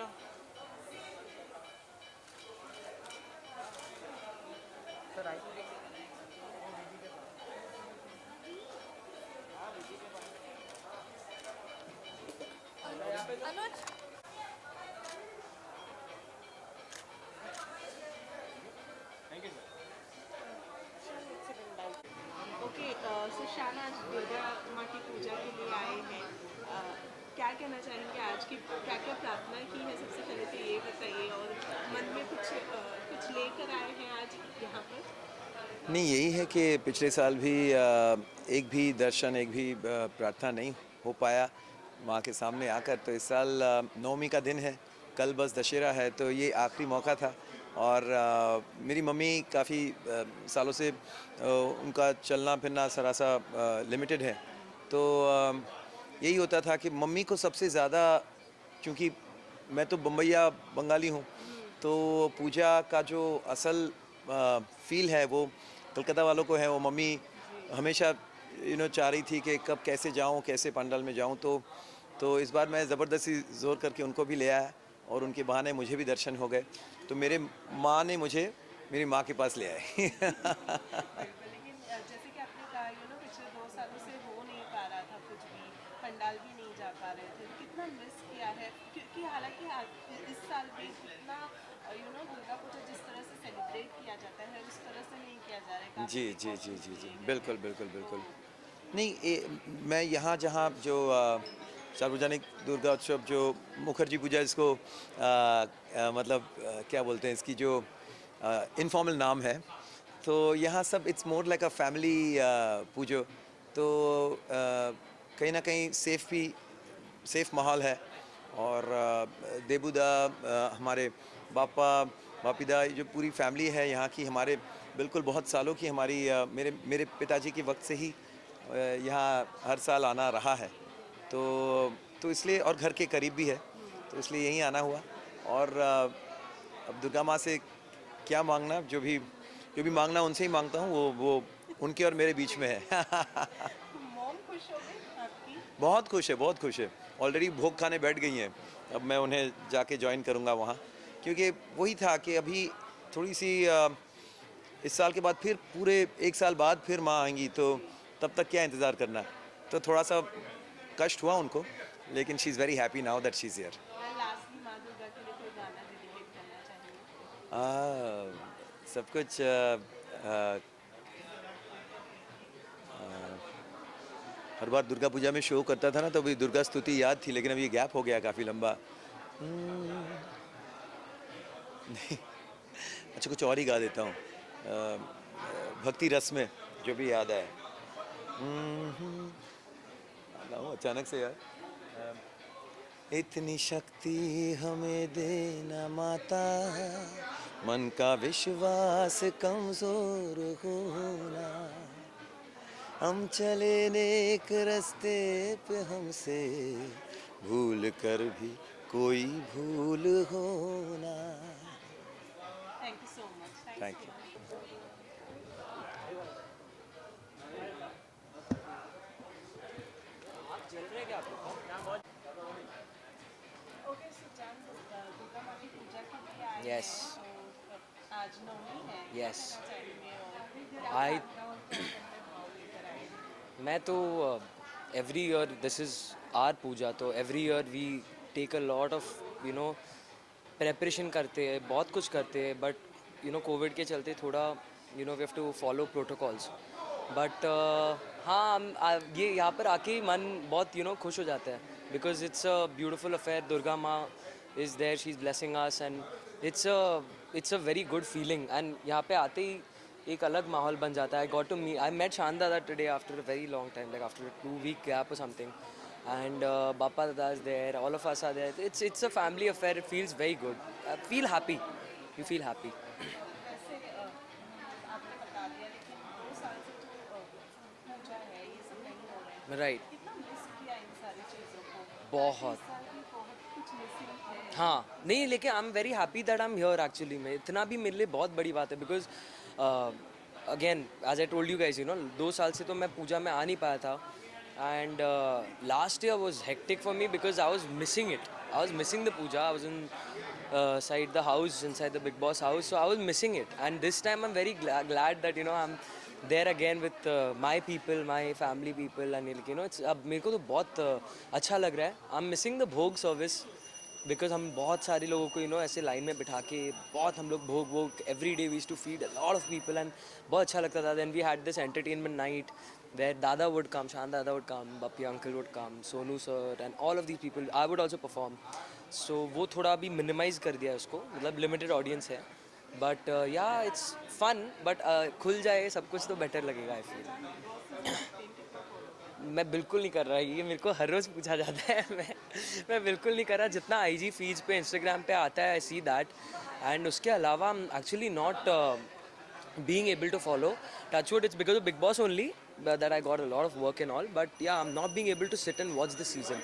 भैया। सर आई। Anuj. Thank you sir. Okay, so Shaan आज दुर्गा माँ की पूजा के लिए आए हैं। क्या कहना चाहेंगे? आज की क्या क्या प्रार्थना की है? सबसे पहले तो ये बताइए, और मन में कुछ लेकर आए हैं आज यहाँ पर? नहीं, यही है कि पिछले साल भी एक भी दर्शन, एक भी प्रार्थना नहीं हो पाया माँ के सामने आकर। तो इस साल नवमी का दिन है, कल बस दशहरा है, तो ये आखिरी मौका था। और मेरी मम्मी काफ़ी सालों से उनका चलना फिरना सरासा लिमिटेड है। तो यही होता था कि मम्मी को सबसे ज़्यादा, क्योंकि मैं तो बम्बईया बंगाली हूँ, तो पूजा का जो असल फील है वो कलकत्ता वालों को है। वो मम्मी हमेशा चाह रही थी कि कब कैसे जाऊँ, कैसे पंडाल में जाऊँ। तो इस बार मैं ज़बरदस्ती ज़ोर करके उनको भी ले आया और उनके बहाने मुझे भी दर्शन हो गए। तो मेरे माँ ने मुझे मेरी माँ के पास ले आए। बिल्कुल, लेकिन जैसे कि आपने कहा, पिछले 2 सालों से हो नहीं पा रहा था कुछ भी, पंडाल भी नहीं जा पा रहे थे, तो कितना मिस किया है। क्योंकि हालांकि इस साल भी कितना दुर्गा पूजा जिस तरह से सेलिब्रेट किया जाता है उस तरह से नहीं किया जा रहा है, काफ़ी जी जी जी प्रिकॉशंस जी जी, लिए गए बिल्कुल हैं। बिल्कुल बिल्कुल। तो नहीं, मैं यहाँ जहाँ जो सार्वजनिक दुर्गा उत्सव जो मुखर्जी पूजा, इसको मतलब क्या बोलते हैं, इसकी जो इनफॉर्मल नाम है, तो यहाँ सब it's more like a family pujo. तो कहीं ना कहीं सेफ माहौल है। और देबूदा, हमारे बापा बापीदा, ये जो पूरी फैमिली है यहाँ की, हमारे बिल्कुल बहुत सालों की, हमारी मेरे मेरे पिताजी के वक्त से ही यहाँ हर साल आना रहा है। तो तो इसलिए, और घर के करीब भी है, तो इसलिए यहीं आना हुआ। और अब दुर्गा माँ से क्या मांगना, जो भी मांगना उनसे ही मांगता हूँ, वो उनके और मेरे बीच में है। मॉम खुश हो गई आपकी? बहुत खुश है, बहुत खुश है। ऑलरेडी भोग खाने बैठ गई हैं। अब मैं उन्हें जाके ज्वाइन करूँगा वहाँ, क्योंकि वही था कि अभी थोड़ी सी इस साल के बाद फिर पूरे एक साल बाद फिर माँ आएंगी, तो जी। तब तक क्या इंतज़ार करना। तो थोड़ा सा कष्ट हुआ उनको, लेकिन she is very happy now that she is here. Lastly माँ दुर्गा के लिए कोई गाना डेडिकेट करना चाहेंगे? सब कुछ हर बार दुर्गा पूजा में शो करता था ना, तो अभी दुर्गा स्तुति याद थी, लेकिन अब ये गैप हो गया काफ़ी लंबा। नहीं, अच्छा कुछ और ही गा देता हूँ, भक्ति रस में जो भी याद आए। गाऊँ अचानक से यार। इतनी शक्ति हमें देना माता, मन का विश्वास कमजोर होना, हम चले नेक रास्ते पे, हमसे भूल कर भी कोई भूल होना। Thank you so much, thank thank you. You. आप चल रहे हैं क्या आप लोग? ओके, सो जान, दुर्गा माँ की पूजा के लिए आए यस हैं, तो आज नवमी है, क्या यस। कहना चाहेंगे और क्या आई प्रार्थना और क्या मन में भाव लेकर आए हैं? मैं तो every year this is our puja, तो every year we take a lot of preparation करते हैं, बहुत कुछ करते हैं, बट कोविड के चलते थोड़ा we have to follow protocols. But हाँ, ये यहाँ पर आके ही मन बहुत खुश हो जाता है, because it's a beautiful affair. Durga Maa is there, she is blessing us, and it's a very good feeling. And यहाँ पे आते ही एक अलग माहौल बन जाता है। आई मेट शान दादा today after a very long time, like after 2 week gap or something. And Bappa Dada is there, all of us are there. It's a family affair. It feels very good. Feel happy. You feel happy. वैसे आपने बता दिया, लेकिन 2 साल से जो पूजा है ये सब नहीं हो रहे हैं, Right. कितना मिस किया इन सारी चीज़ों को? हालांकि बहुत। इस साल भी बहुत कुछ मिसिंग है। हाँ, नहीं, लेकिन I am very happy that I am here actually. में इतना भी मेरे लिए बहुत बड़ी बात है, because again as I told you guys, 2 साल से तो मैं पूजा में आ नहीं पाया था। And last year was hectic for me because I was missing it. I was missing the puja. I was inside the house, inside the Big Boss house, so I was missing it. And this time, I'm very glad that I'm there again with my people, my family people, and it's अब मेरे को तो बहुत अच्छा लग रहा है. I'm missing the भोग service. बिकॉज हम बहुत सारे लोगों को ऐसे लाइन में बिठा के बहुत हम लोग भोग भोग every day we used to feed a lot of people and बहुत अच्छा लगता था. Then we had this entertainment night where dada would come, Shaan dada would come, Bappi uncle would come, Sonu sir and all of these people. I would also perform. So वो थोड़ा अभी minimize कर दिया है उसको, मतलब लिमिटेड ऑडियंस है. But yeah it's fun. But खुल जाए सब कुछ तो बेटर लगेगा आई फील. मैं बिल्कुल नहीं कर रहा. ये मेरे को हर रोज़ पूछा जाता है. मैं बिल्कुल नहीं कर रहा. जितना आईजी फीड्स पे इंस्टाग्राम पे आता है आई सी दैट. एंड उसके अलावा I am actually not being able to follow. Touchwood, it's because of Big Boss only that I got a lot of work and all. But yeah, I'm not being able to sit and watch the season.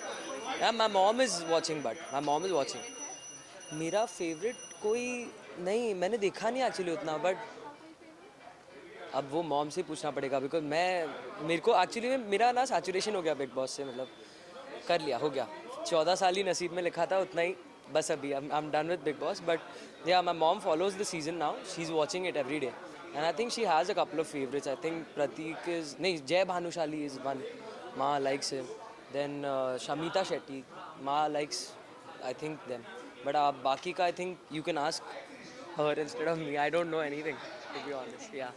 Yeah, my mom is watching, but my mom is watching. मेरा favourite कोई नहीं, मैंने देखा नहीं actually उतना. But अब वो mom से पूछना पड़ेगा बिकॉज मेरे को एक्चुअली में मेरा ना सैचुरेशन हो गया बिग बॉस से. मतलब कर लिया, हो गया. 14 साल ही नसीब में लिखा था, उतना ही बस. अभी I am done with Bigg Boss. But yeah my mom follows the season now. She is watching it every day and I think she has a couple of favourites. I think Prateek is नहीं, Jay Bhanushali is one. Maa likes him. Then Shamita Shetty, maa likes I think them. But बाकी का I think you can ask her instead of me. I don't know anything, to be honest. Yeah.